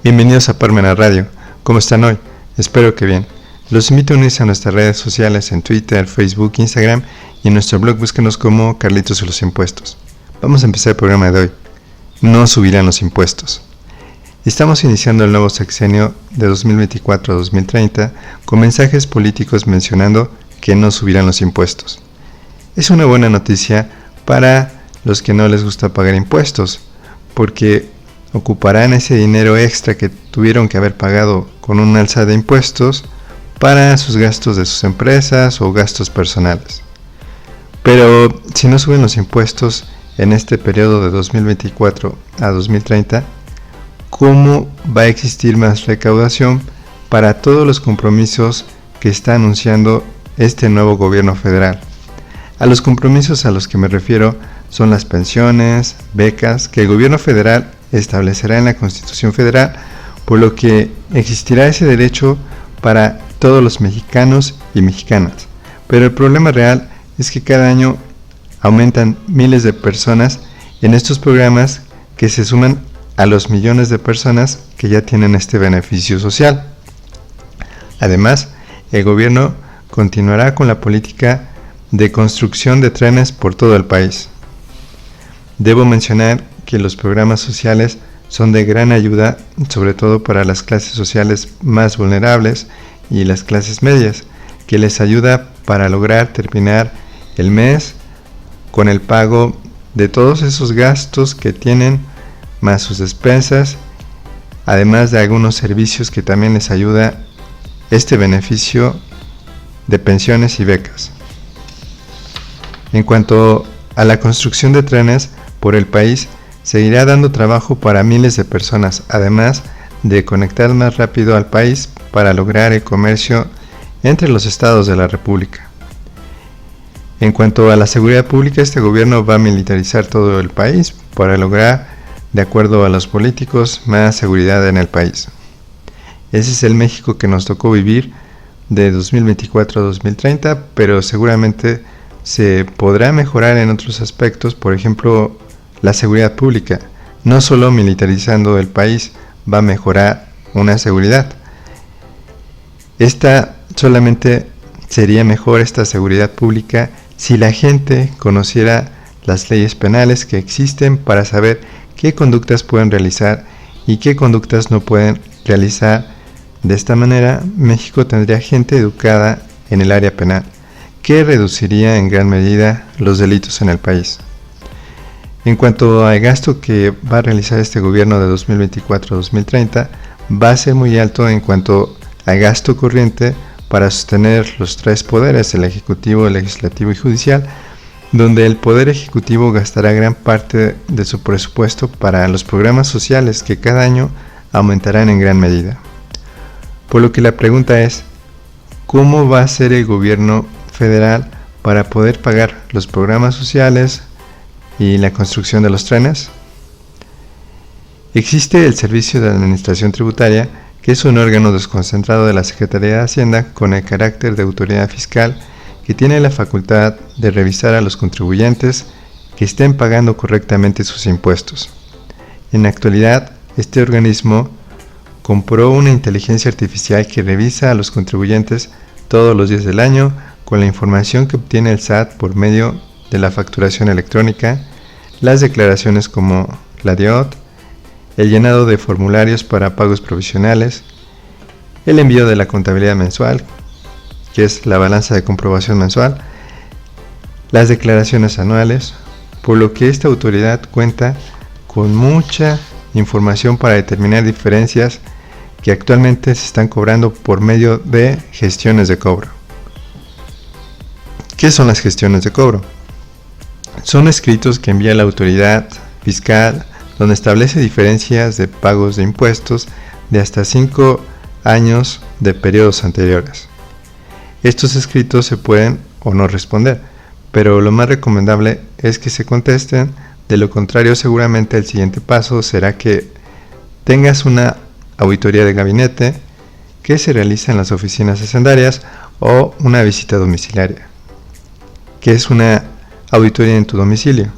Bienvenidos a Parmenas Radio. ¿Cómo están hoy? Espero que bien. Los invito a unirse a nuestras redes sociales en Twitter, Facebook, Instagram y en nuestro blog búsquenos como Carlitos y los Impuestos. Vamos a empezar el programa de hoy. No subirán los impuestos. Estamos iniciando el nuevo sexenio de 2024 a 2030 con mensajes políticos mencionando que no subirán los impuestos. Es una buena noticia para los que no les gusta pagar impuestos, porque ocuparán ese dinero extra que tuvieron que haber pagado con un alza de impuestos para sus gastos de sus empresas o gastos personales. Pero si no suben los impuestos en este periodo de 2024 a 2030, ¿cómo va a existir más recaudación para todos los compromisos que está anunciando este nuevo gobierno federal? A los compromisos a los que me refiero son las pensiones, becas, que el gobierno federal establecerá en la Constitución Federal, por lo que existirá ese derecho para todos los mexicanos y mexicanas. Pero el problema real es que cada año aumentan miles de personas en estos programas que se suman a los millones de personas que ya tienen este beneficio social. Además, el gobierno continuará con la política de construcción de trenes por todo el país. Debo mencionar que los programas sociales son de gran ayuda, sobre todo para las clases sociales más vulnerables y las clases medias, que les ayuda para lograr terminar el mes con el pago de todos esos gastos que tienen, más sus despensas, además de algunos servicios que también les ayuda este beneficio de pensiones y becas. En cuanto a la construcción de trenes por el país, seguirá dando trabajo para miles de personas, además de conectar más rápido al país para lograr el comercio entre los estados de la República. En cuanto a la seguridad pública, este gobierno va a militarizar todo el país para lograr, de acuerdo a los políticos, más seguridad en el país. Ese es el México que nos tocó vivir de 2024 a 2030, pero seguramente se podrá mejorar en otros aspectos, por ejemplo, la seguridad pública. No solo militarizando el país va a mejorar una seguridad. Solamente sería mejor esta seguridad pública si la gente conociera las leyes penales que existen para saber qué conductas pueden realizar y qué conductas no pueden realizar. De esta manera, México tendría gente educada en el área penal, que reduciría en gran medida los delitos en el país. En cuanto al gasto que va a realizar este gobierno de 2024 a 2030, va a ser muy alto en cuanto al gasto corriente para sostener los tres poderes, el ejecutivo, el legislativo y judicial, donde el poder ejecutivo gastará gran parte de su presupuesto para los programas sociales que cada año aumentarán en gran medida. Por lo que la pregunta es, ¿cómo va a ser el gobierno federal para poder pagar los programas sociales y la construcción de los trenes? Existe el Servicio de Administración Tributaria, que es un órgano desconcentrado de la Secretaría de Hacienda con el carácter de autoridad fiscal, que tiene la facultad de revisar a los contribuyentes que estén pagando correctamente sus impuestos. En la actualidad, este organismo compró una inteligencia artificial que revisa a los contribuyentes todos los días del año con la información que obtiene el SAT por medio de la facturación electrónica, las declaraciones como la DIOT, el llenado de formularios para pagos provisionales, el envío de la contabilidad mensual, que es la balanza de comprobación mensual, las declaraciones anuales, por lo que esta autoridad cuenta con mucha información para determinar diferencias que actualmente se están cobrando por medio de gestiones de cobro. ¿Qué son las gestiones de cobro? Son escritos que envía la autoridad fiscal donde establece diferencias de pagos de impuestos de hasta 5 años de periodos anteriores. Estos escritos se pueden o no responder, pero lo más recomendable es que se contesten. De lo contrario, seguramente el siguiente paso será que tengas una auditoría de gabinete que se realiza en las oficinas hacendarias o una visita domiciliaria, que es una auditoría en tu domicilio.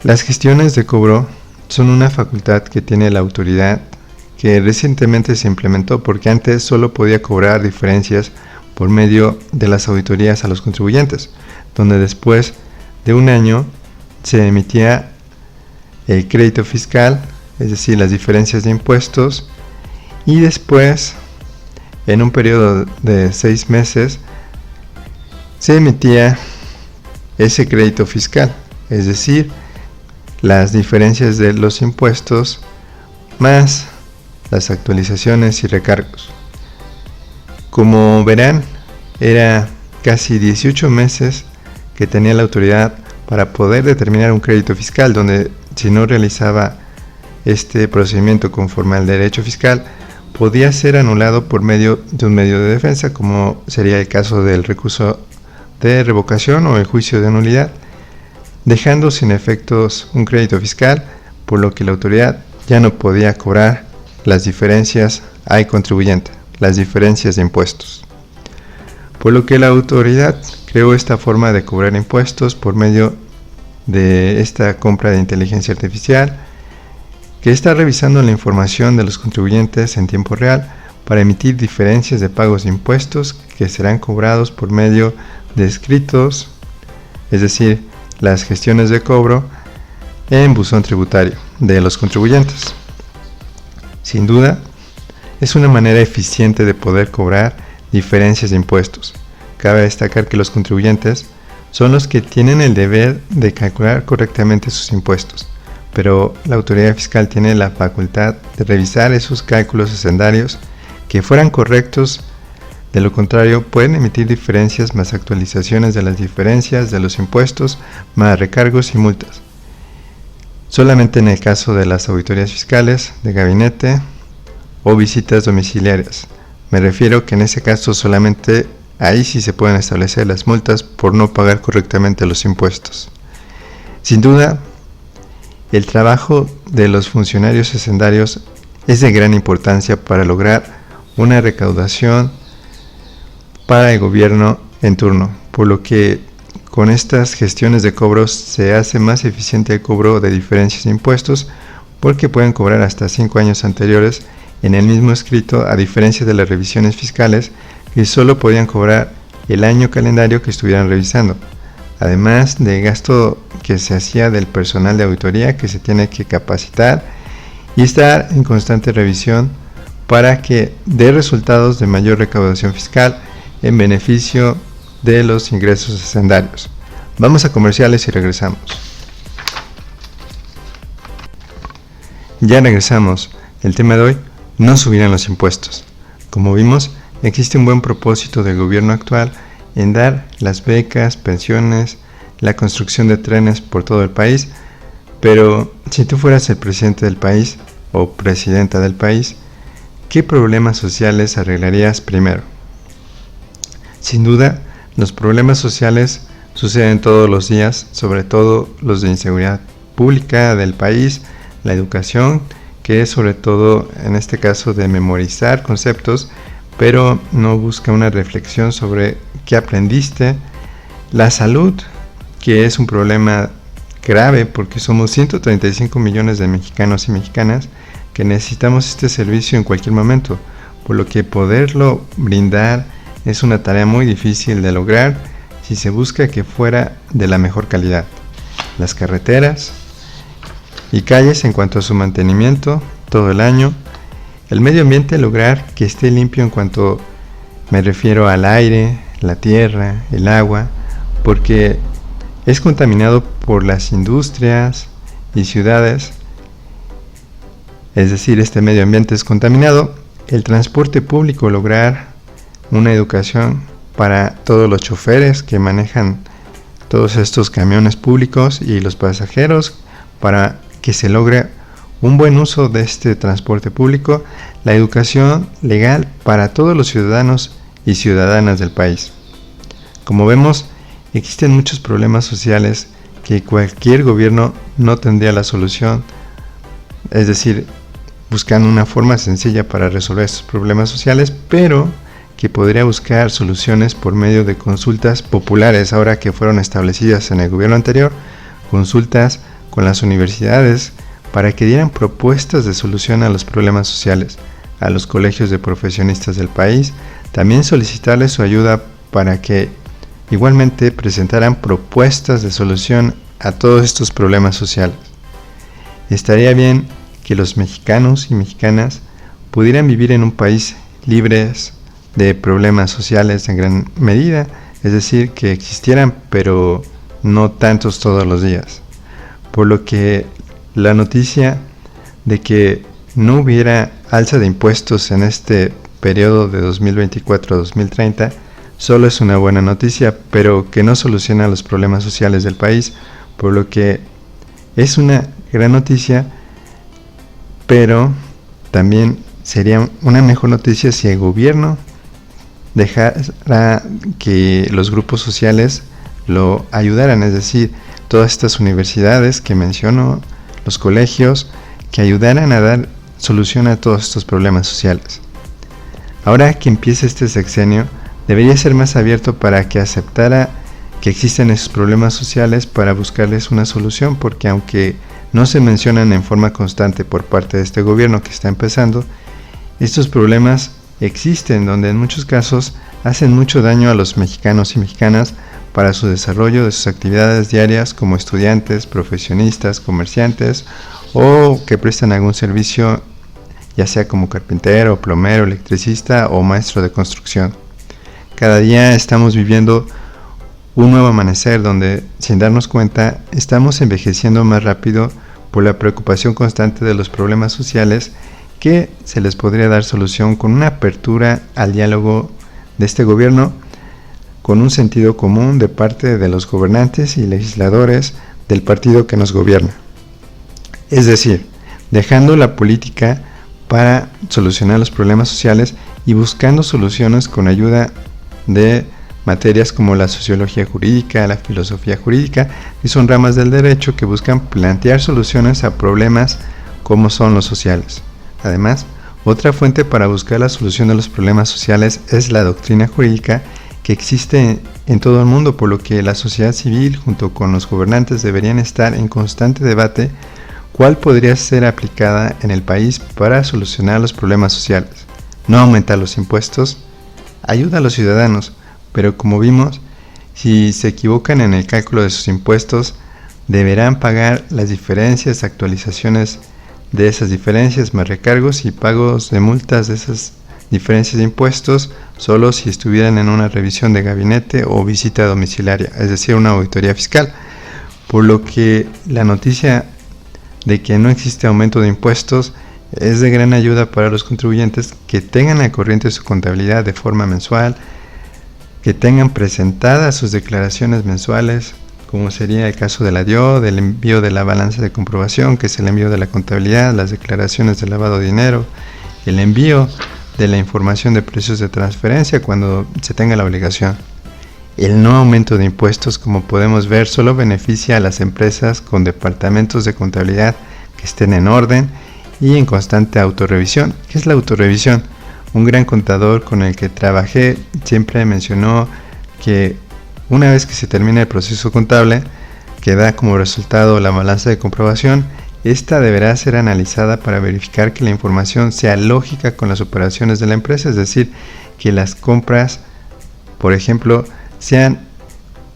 Las gestiones de cobro son una facultad que tiene la autoridad que recientemente se implementó, porque antes solo podía cobrar diferencias por medio de las auditorías a los contribuyentes, donde después de un año se emitía el crédito fiscal, es decir, las diferencias de impuestos, y después, en un periodo de 6 meses, se emitía ese crédito fiscal, es decir, las diferencias de los impuestos más las actualizaciones y recargos. Como verán, era casi 18 meses que tenía la autoridad para poder determinar un crédito fiscal, donde si no realizaba este procedimiento conforme al derecho fiscal, podía ser anulado por medio de un medio de defensa, como sería el caso del recurso de revocación o el juicio de nulidad, dejando sin efectos un crédito fiscal, por lo que la autoridad ya no podía cobrar las diferencias al contribuyente, las diferencias de impuestos. Por lo que la autoridad creó esta forma de cobrar impuestos por medio de esta compra de inteligencia artificial, que está revisando la información de los contribuyentes en tiempo real para emitir diferencias de pagos de impuestos que serán cobrados por medio de escritos, es decir, las gestiones de cobro en buzón tributario de los contribuyentes. Sin duda, es una manera eficiente de poder cobrar diferencias de impuestos. Cabe destacar que los contribuyentes son los que tienen el deber de calcular correctamente sus impuestos, pero la autoridad fiscal tiene la facultad de revisar esos cálculos hacendarios que fueran correctos. De lo contrario, pueden emitir diferencias más actualizaciones de las diferencias de los impuestos, más recargos y multas. Solamente en el caso de las auditorías fiscales, de gabinete o visitas domiciliarias. Me refiero que en ese caso solamente ahí sí se pueden establecer las multas por no pagar correctamente los impuestos. Sin duda, el trabajo de los funcionarios hacendarios es de gran importancia para lograr una recaudación para el gobierno en turno, por lo que con estas gestiones de cobros se hace más eficiente el cobro de diferencias de impuestos, porque pueden cobrar hasta 5 años anteriores en el mismo escrito, a diferencia de las revisiones fiscales que solo podían cobrar el año calendario que estuvieran revisando, además del gasto que se hacía del personal de auditoría, que se tiene que capacitar y estar en constante revisión para que dé resultados de mayor recaudación fiscal en beneficio de los ingresos hacendarios. Vamos a comerciales y regresamos. Ya regresamos. El tema de hoy: no subirán los impuestos. Como vimos, existe un buen propósito del gobierno actual en dar las becas, pensiones, la construcción de trenes por todo el país, pero si tú fueras el presidente del país o presidenta del país, ¿qué problemas sociales arreglarías primero? Sin duda, los problemas sociales suceden todos los días, sobre todo los de inseguridad pública del país, la educación, que es sobre todo en este caso de memorizar conceptos, pero no busca una reflexión sobre qué aprendiste, la salud, que es un problema grave porque somos 135 millones de mexicanos y mexicanas que necesitamos este servicio en cualquier momento, por lo que poderlo brindar es una tarea muy difícil de lograr si se busca que fuera de la mejor calidad. Las carreteras y calles en cuanto a su mantenimiento todo el año. El medio ambiente, lograr que esté limpio en cuanto me refiero al aire, la tierra, el agua, porque es contaminado por las industrias y ciudades. Es decir, este medio ambiente es contaminado. El transporte público, lograr una educación para todos los choferes que manejan todos estos camiones públicos y los pasajeros, para que se logre un buen uso de este transporte público. La educación legal para todos los ciudadanos y ciudadanas del país. Como vemos, existen muchos problemas sociales que cualquier gobierno no tendría la solución, es decir, buscando una forma sencilla para resolver estos problemas sociales, pero que podría buscar soluciones por medio de consultas populares, ahora que fueron establecidas en el gobierno anterior, consultas con las universidades para que dieran propuestas de solución a los problemas sociales a los colegios de profesionistas del país, también solicitarles su ayuda para que igualmente presentaran propuestas de solución a todos estos problemas sociales. Estaría bien que los mexicanos y mexicanas pudieran vivir en un país libres de problemas sociales en gran medida, es decir, que existieran, pero no tantos todos los días. Por lo que la noticia de que no hubiera alza de impuestos en este periodo de 2024 a 2030 solo es una buena noticia, pero que no soluciona los problemas sociales del país, por lo que es una gran noticia, pero también sería una mejor noticia si el gobierno dejara que los grupos sociales lo ayudaran, es decir, todas estas universidades que menciono, los colegios, que ayudaran a dar solución a todos estos problemas sociales. Ahora que empiece este sexenio, debería ser más abierto para que aceptara que existen esos problemas sociales para buscarles una solución, porque aunque no se mencionan en forma constante por parte de este gobierno que está empezando, estos problemas existen, donde en muchos casos hacen mucho daño a los mexicanos y mexicanas para su desarrollo de sus actividades diarias como estudiantes, profesionistas, comerciantes o que prestan algún servicio, ya sea como carpintero, plomero, electricista o maestro de construcción. Cada día estamos viviendo un nuevo amanecer donde, sin darnos cuenta, estamos envejeciendo más rápido por la preocupación constante de los problemas sociales que se les podría dar solución con una apertura al diálogo de este gobierno, con un sentido común de parte de los gobernantes y legisladores del partido que nos gobierna. Es decir, dejando la política para solucionar los problemas sociales y buscando soluciones con ayuda de materias como la sociología jurídica, la filosofía jurídica, y son ramas del derecho que buscan plantear soluciones a problemas como son los sociales. Además, otra fuente para buscar la solución de los problemas sociales es la doctrina jurídica que existe en todo el mundo, por lo que la sociedad civil junto con los gobernantes deberían estar en constante debate cuál podría ser aplicada en el país para solucionar los problemas sociales. No aumentar los impuestos ayuda a los ciudadanos, pero como vimos, si se equivocan en el cálculo de sus impuestos, deberán pagar las diferencias, actualizaciones de esas diferencias, más recargos y pagos de multas de esas diferencias de impuestos, solo si estuvieran en una revisión de gabinete o visita domiciliaria, es decir, una auditoría fiscal. Por lo que la noticia de que no existe aumento de impuestos es de gran ayuda para los contribuyentes que tengan al corriente su contabilidad de forma mensual, que tengan presentadas sus declaraciones mensuales, como sería el caso de la DIO, del envío de la balanza de comprobación, que es el envío de la contabilidad, las declaraciones de lavado de dinero, el envío de la información de precios de transferencia cuando se tenga la obligación. El no aumento de impuestos, como podemos ver, solo beneficia a las empresas con departamentos de contabilidad que estén en orden y en constante autorrevisión. ¿Qué es la autorrevisión? Un gran contador con el que trabajé siempre mencionó que una vez que se termina el proceso contable, que da como resultado la balanza de comprobación, esta deberá ser analizada para verificar que la información sea lógica con las operaciones de la empresa, es decir, que las compras, por ejemplo, sean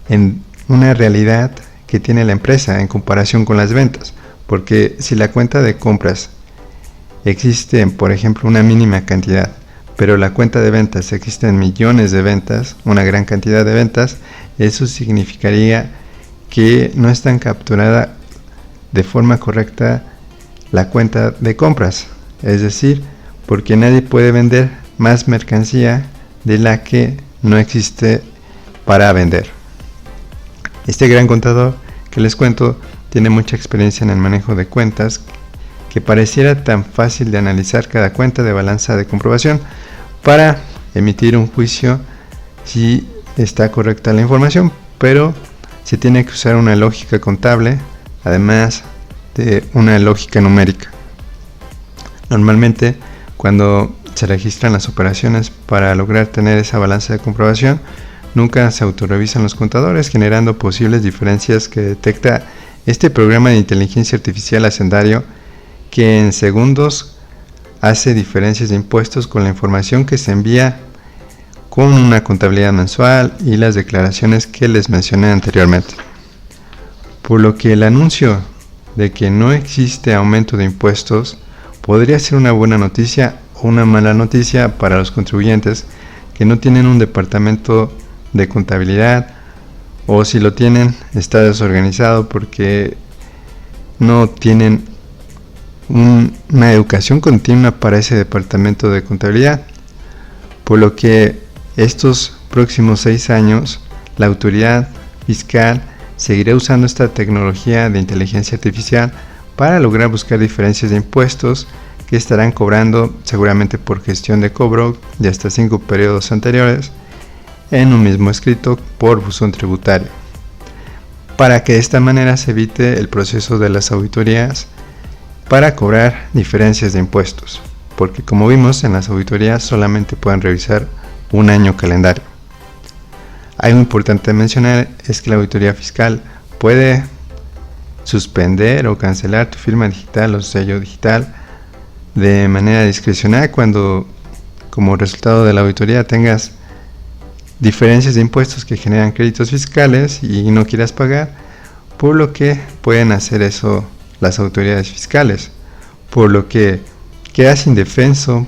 en una realidad que tiene la empresa en comparación con las ventas, porque si la cuenta de compras existe, por ejemplo, una mínima cantidad, pero la cuenta de ventas existen millones de ventas, una gran cantidad de ventas, eso significaría que no están capturada de forma correcta la cuenta de compras, es decir, porque nadie puede vender más mercancía de la que no existe para vender. Este gran contador que les cuento tiene mucha experiencia en el manejo de cuentas, que pareciera tan fácil de analizar cada cuenta de balanza de comprobación para emitir un juicio si está correcta la información, pero se tiene que usar una lógica contable, además de una lógica numérica. Normalmente, cuando se registran las operaciones para lograr tener esa balanza de comprobación, nunca se autorrevisan los contadores, generando posibles diferencias que detecta este programa de inteligencia artificial hacendario que en segundos hace diferencias de impuestos con la información que se envía con una contabilidad mensual y las declaraciones que les mencioné anteriormente. Por lo que el anuncio de que no existe aumento de impuestos podría ser una buena noticia o una mala noticia para los contribuyentes que no tienen un departamento de contabilidad, o si lo tienen está desorganizado porque no tienen una educación continua para ese departamento de contabilidad. Por lo que estos próximos 6 años la autoridad fiscal seguirá usando esta tecnología de inteligencia artificial para lograr buscar diferencias de impuestos que estarán cobrando seguramente por gestión de cobro de hasta 5 periodos anteriores en un mismo escrito por buzón tributario, para que de esta manera se evite el proceso de las auditorías para cobrar diferencias de impuestos, porque como vimos en las auditorías solamente pueden revisar un año calendario. Algo importante mencionar es que la auditoría fiscal puede suspender o cancelar tu firma digital o sello digital de manera discrecional cuando como resultado de la auditoría tengas diferencias de impuestos que generan créditos fiscales y no quieras pagar, por lo que pueden hacer eso las autoridades fiscales, por lo que quedas indefenso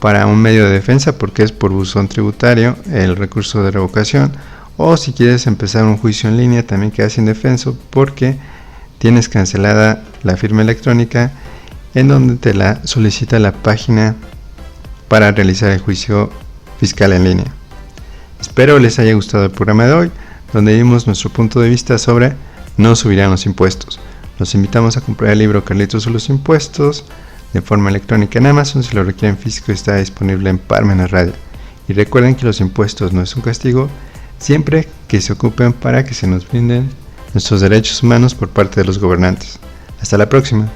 para un medio de defensa porque es por buzón tributario el recurso de revocación, o si quieres empezar un juicio en línea también quedas indefenso porque tienes cancelada la firma electrónica en donde te la solicita la página para realizar el juicio fiscal en línea. Espero les haya gustado el programa de hoy, donde dimos nuestro punto de vista sobre no subirán los impuestos. Los invitamos a comprar el libro Carlitos o los impuestos de forma electrónica en Amazon. Si lo requieren físico está disponible en Parmenas Radio. Y recuerden que los impuestos no es un castigo, siempre que se ocupen para que se nos brinden nuestros derechos humanos por parte de los gobernantes. Hasta la próxima.